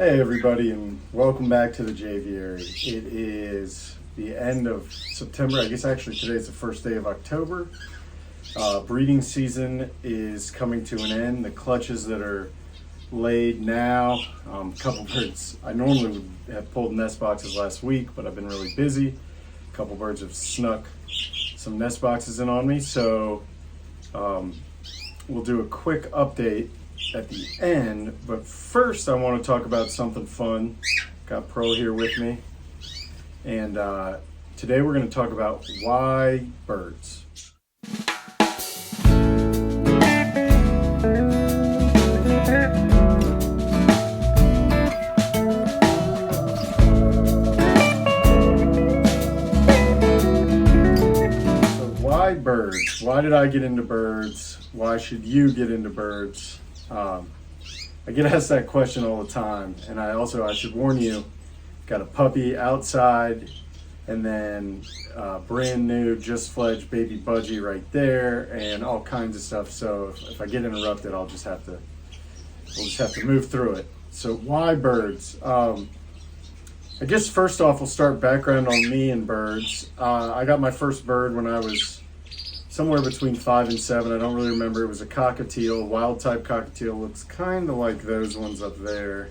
Hey everybody, and welcome back to the aviary. It is the end of September. I guess actually today is the first day of October. Breeding season is coming to an end. The clutches that are laid now, a couple birds, I normally would have pulled nest boxes last week, but I've been really busy. A couple birds have snuck some nest boxes in on me, so we'll do a quick update at the end, but first I want to talk about something fun. Got Pearl here with me, and today we're going to talk about why birds. So why birds? Why did I get into birds? Why should you get into birds? I get asked that question all the time, and I should warn you, got a puppy outside, and then brand new, just fledged baby budgie right there, and all kinds of stuff. So if I get interrupted, we'll just have to move through it. So why birds? I guess first off, we'll start background on me and birds. I got my first bird when I was somewhere between 5 and 7. I don't really remember. It was a cockatiel, wild type cockatiel. Looks kind of like those ones up there,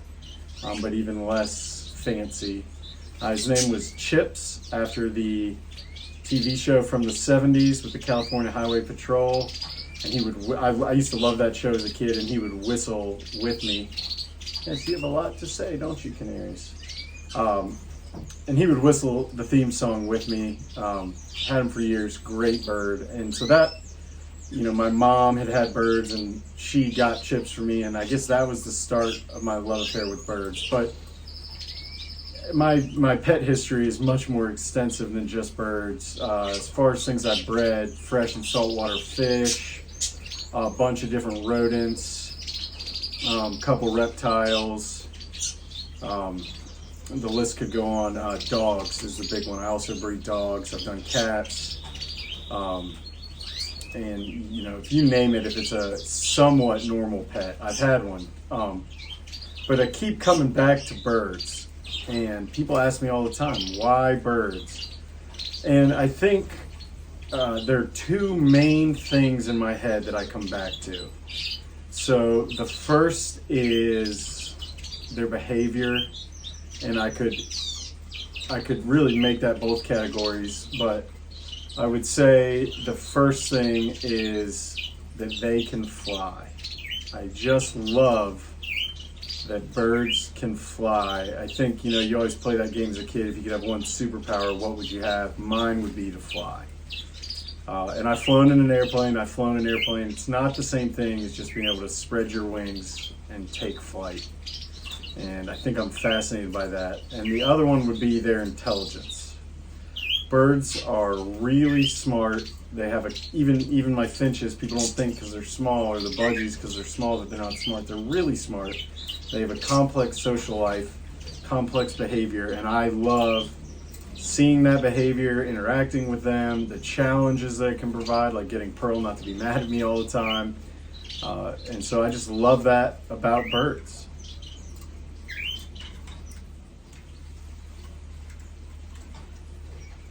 but even less fancy. His name was Chips, after the TV show from the 70s with the California Highway Patrol. And I used to love that show as a kid, and he would whistle with me. Yes, you have a lot to say, don't you, canaries? And he would whistle the theme song with me. Had him for years, great bird. And so that, my mom had birds, and she got Chips for me, and I guess that was the start of my love affair with birds. But my pet history is much more extensive than just birds. As far as things I've bred, fresh and saltwater fish, a bunch of different rodents, couple reptiles, the list could go on. Dogs is the big one. I also breed dogs. I've done cats. And, if you name it, if it's a somewhat normal pet, I've had one. But I keep coming back to birds. And people ask me all the time, why birds? And I think there are two main things in my head that I come back to. So the first is their behavior. And I could really make that both categories, but I would say the first thing is that they can fly. I just love that birds can fly. I think, you always play that game as a kid. If you could have one superpower, what would you have? Mine would be to fly. And I've flown in an airplane. It's not the same thing as just being able to spread your wings and take flight. And I think I'm fascinated by that. And the other one would be their intelligence. Birds are really smart. They have even my finches, people don't think because they're small, or the budgies because they're small that they're not smart. They're really smart. They have a complex social life, complex behavior, and I love seeing that behavior, interacting with them, the challenges they can provide, like getting Pearl not to be mad at me all the time. And so I just love that about birds.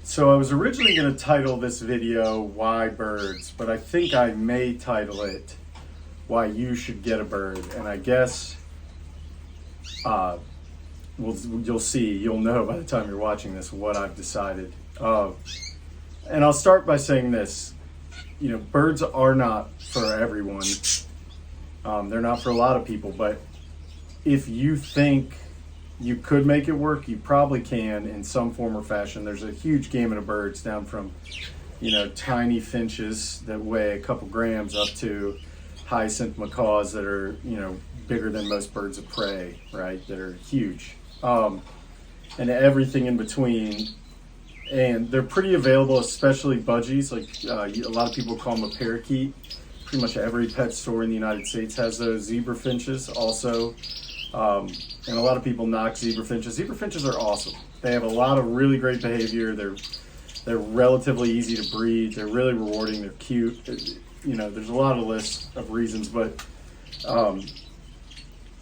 So I was originally going to title this video, Why Birds? But I think I may title it, Why You Should Get a Bird. And I guess you'll see, you'll know by the time you're watching this what I've decided. And I'll start by saying this, birds are not for everyone. They're not for a lot of people, but if you think you could make it work, you probably can in some form or fashion. There's a huge gamut of birds, down from, tiny finches that weigh a couple grams up to hyacinth macaws that are, bigger than most birds of prey, right? That are huge. And everything in between. And they're pretty available, especially budgies. Like a lot of people call them a parakeet. Pretty much every pet store in the United States has those. Zebra finches also. And a lot of people knock zebra finches. Zebra finches are awesome. They have a lot of really great behavior. They're relatively easy to breed. They're really rewarding. They're cute. There's a lot of lists of reasons, but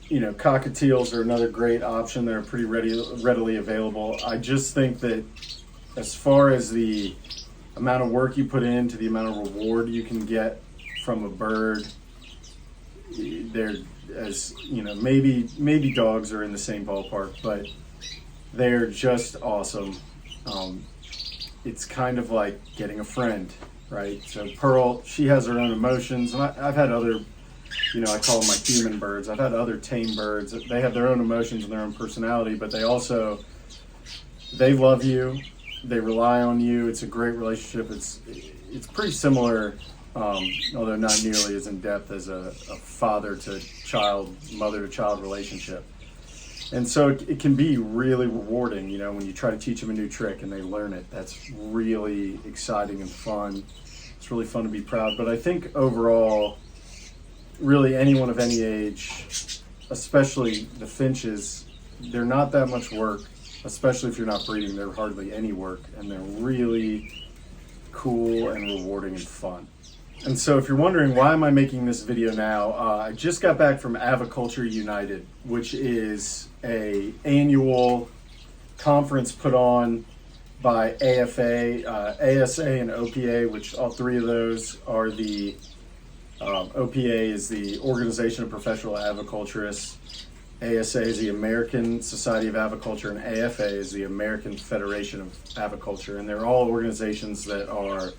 cockatiels are another great option. They're pretty readily available. I just think that as far as the amount of work you put into the amount of reward you can get from a bird, they're, as maybe dogs are in the same ballpark, but they're just awesome. It's kind of like getting a friend, right? So Pearl, she has her own emotions, and I've had other, I call them my human birds. I've had other tame birds. They have their own emotions and their own personality, but they love you. They rely on you. It's a great relationship. It's pretty similar, although not nearly as in depth as a father to child, mother to child relationship. And so it can be really rewarding, when you try to teach them a new trick and they learn it. That's really exciting and fun. It's really fun to be proud. But I think overall, really anyone of any age, especially the finches, they're not that much work, especially if you're not breeding. They're hardly any work, and they're really cool and rewarding and fun. And so if you're wondering, why am I making this video now? I just got back from Aviculture United, which is a annual conference put on by AFA, ASA, and OPA, which all three of those are the, OPA is the Organization of Professional Aviculturists, ASA is the American Society of Aviculture, and AFA is the American Federation of Aviculture. And they're all organizations that are,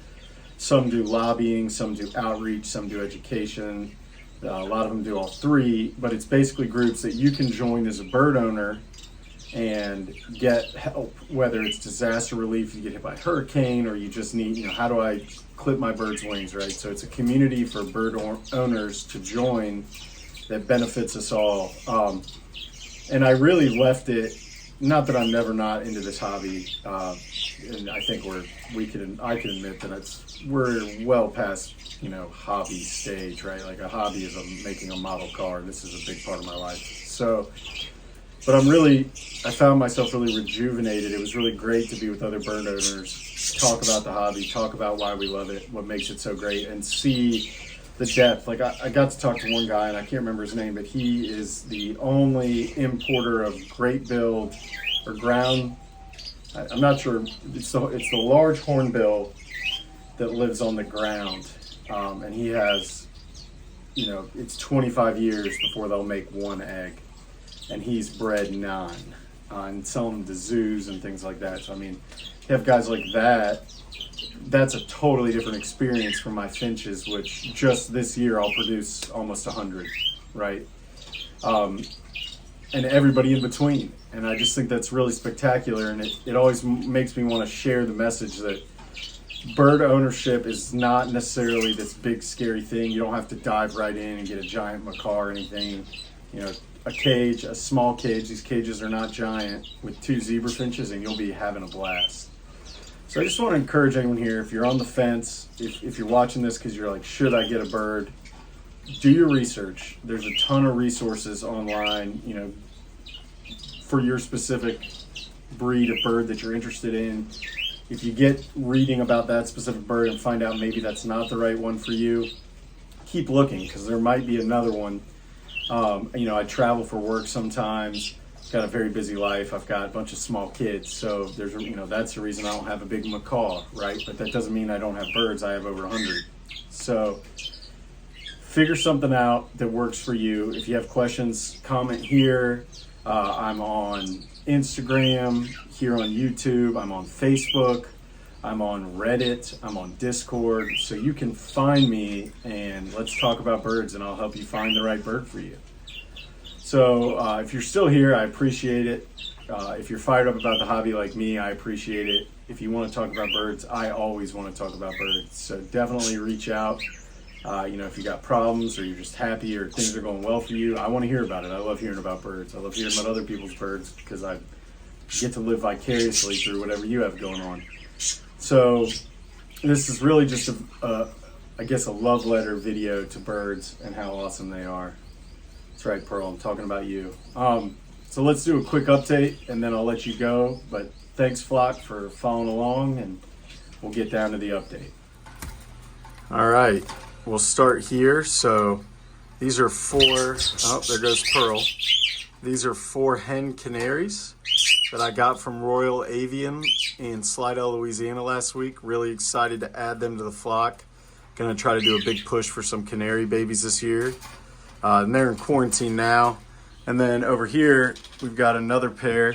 some do lobbying, some do outreach, some do education. A lot of them do all three, but it's basically groups that you can join as a bird owner and get help, whether it's disaster relief, you get hit by a hurricane, or you just need, how do I clip my bird's wings, right? So it's a community for bird owners to join that benefits us all. And I really left it, not that I'm never not into this hobby, and I think I can admit that we're well past, hobby stage, right? Like a hobby is making a model car. This is a big part of my life. So, but I found myself really rejuvenated. It was really great to be with other bird owners, talk about the hobby, talk about why we love it, what makes it so great, and see the depth. Like I got to talk to one guy, and I can't remember his name, but he is the only importer of great billed or ground. I'm not sure. It's the large hornbill that lives on the ground, and he has, it's 25 years before they'll make one egg, and he's bred 9, and selling them to zoos and things like that. So you have guys like that. That's a totally different experience from my finches, which just this year I'll produce almost 100, right? And everybody in between. And I just think that's really spectacular, and it always makes me want to share the message that bird ownership is not necessarily this big scary thing. You don't have to dive right in and get a giant macaw or anything. A cage, a small cage, these cages are not giant, with 2 zebra finches, and you'll be having a blast. So I just want to encourage anyone here, if you're on the fence, if you're watching this because you're like, should I get a bird? Do your research. There's a ton of resources online, for your specific breed of bird that you're interested in. If you get reading about that specific bird and find out maybe that's not the right one for you, keep looking, because there might be another one. I travel for work sometimes. Got a very busy life. I've got a bunch of small kids, so that's the reason I don't have a big macaw, right? But that doesn't mean I don't have birds. I have over 100. So figure something out that works for you. If you have questions, comment here. I'm on Instagram, here on YouTube. I'm on Facebook. I'm on Reddit. I'm on Discord. So you can find me, and let's talk about birds, and I'll help you find the right bird for you. So if you're still here, I appreciate it. If you're fired up about the hobby like me, I appreciate it. If you want to talk about birds, I always want to talk about birds. So definitely reach out. If you got problems, or you're just happy, or things are going well for you, I want to hear about it. I love hearing about birds. I love hearing about other people's birds, because I get to live vicariously through whatever you have going on. So this is really just a love letter video to birds and how awesome they are. That's right, Pearl, I'm talking about you. So let's do a quick update, and then I'll let you go. But thanks, Flock, for following along, and we'll get down to the update. All right, we'll start here. So These are 4, oh, there goes Pearl. These are 4 hen canaries that I got from Royal Avian in Slidell, Louisiana last week. Really excited to add them to the flock. Gonna try to do a big push for some canary babies this year. And they're in quarantine now. And then over here, we've got another pair,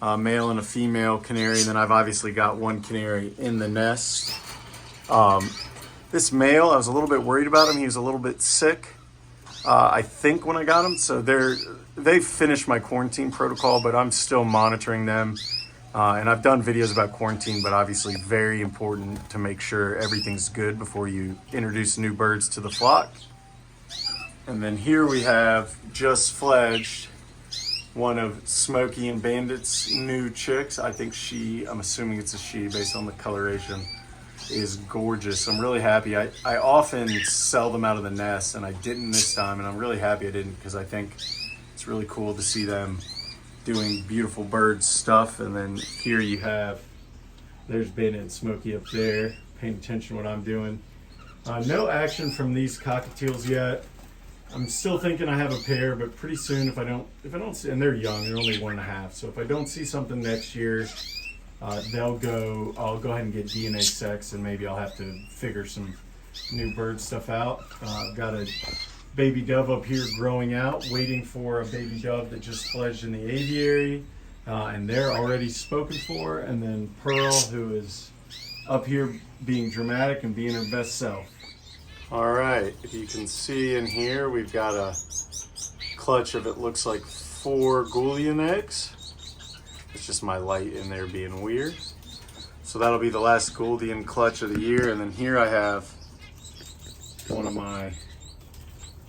male and a female canary. And then I've obviously got one canary in the nest. This male, I was a little bit worried about him. He was a little bit sick, I think, when I got him. So they've finished my quarantine protocol, but I'm still monitoring them. And I've done videos about quarantine, but obviously very important to make sure everything's good before you introduce new birds to the flock. And then here we have just fledged one of Smokey and Bandit's new chicks. I think I'm assuming it's a she based on the coloration, is gorgeous. I'm really happy. I often sell them out of the nest, and I didn't this time, and I'm really happy I didn't, because I think it's really cool to see them doing beautiful bird stuff. And then here you have, there's Bandit and Smokey up there, paying attention to what I'm doing. No action from these cockatiels yet. I'm still thinking I have a pair, but pretty soon if I don't see, and they're young, they're only 1.5, so if I don't see something next year, I'll go ahead and get DNA sex, and maybe I'll have to figure some new bird stuff out. I've got a baby dove up here growing out, waiting for a baby dove that just fledged in the aviary, and they're already spoken for. And then Pearl, who is up here being dramatic and being her best self. All right, if you can see in here, we've got a clutch of, it looks like 4 Goulian eggs. It's just my light in there being weird. So that'll be the last Goulian clutch of the year. And then here I have one of my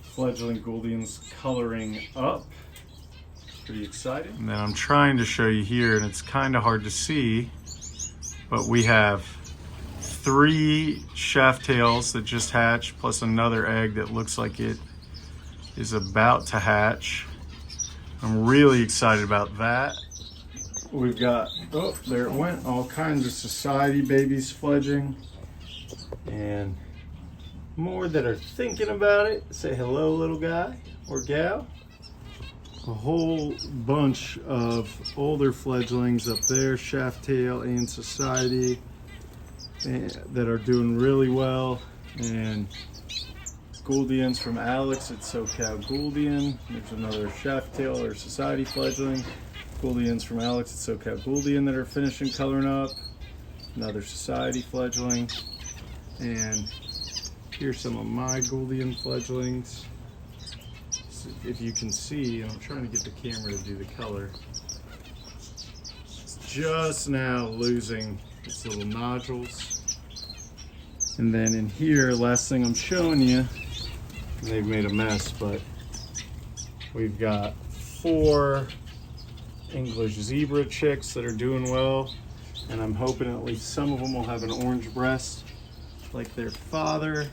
fledgling Goulians coloring up. Pretty exciting. And then I'm trying to show you here, and it's kind of hard to see, but we have 3 shaft tails that just hatched, plus another egg that looks like it is about to hatch. I'm really excited about that. We've got, oh, there it went, all kinds of society babies fledging, and more that are thinking about it. Say hello, little guy or gal. A whole bunch of older fledglings up there, shaft tail and society, that are doing really well. And Gouldians from Alex at SoCal Gouldian. There's another shaft tail or society fledgling. Gouldians from Alex at SoCal Gouldian that are finishing coloring up. Another society fledgling. And here's some of my Gouldian fledglings. So if you can see, I'm trying to get the camera to do the color. It's just now losing its little nodules. And then in here, last thing I'm showing you, they've made a mess, but we've got 4 English zebra chicks that are doing well, and I'm hoping at least some of them will have an orange breast like their father.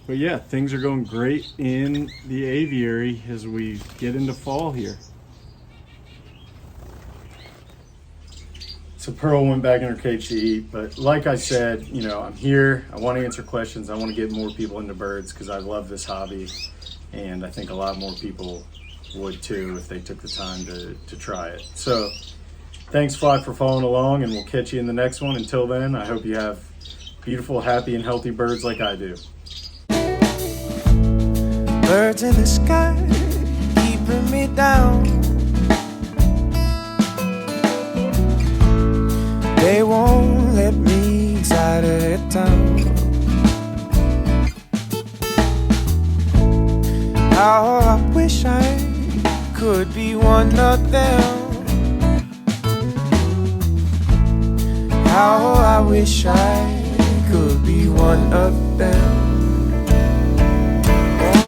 But yeah, things are going great in the aviary as we get into fall here. So Pearl went back in her cage to eat, but like I said, you know, I'm here, I want to answer questions, I want to get more people into birds because I love this hobby, and I think a lot more people would too if they took the time to try it. So thanks, flock, for following along, and we'll catch you in the next one. Until then, I hope you have beautiful, happy, and healthy birds like I do. Birds in the sky keeping me down. They won't let me inside of their town. How I wish I could be one of them. How I wish I could be one of them.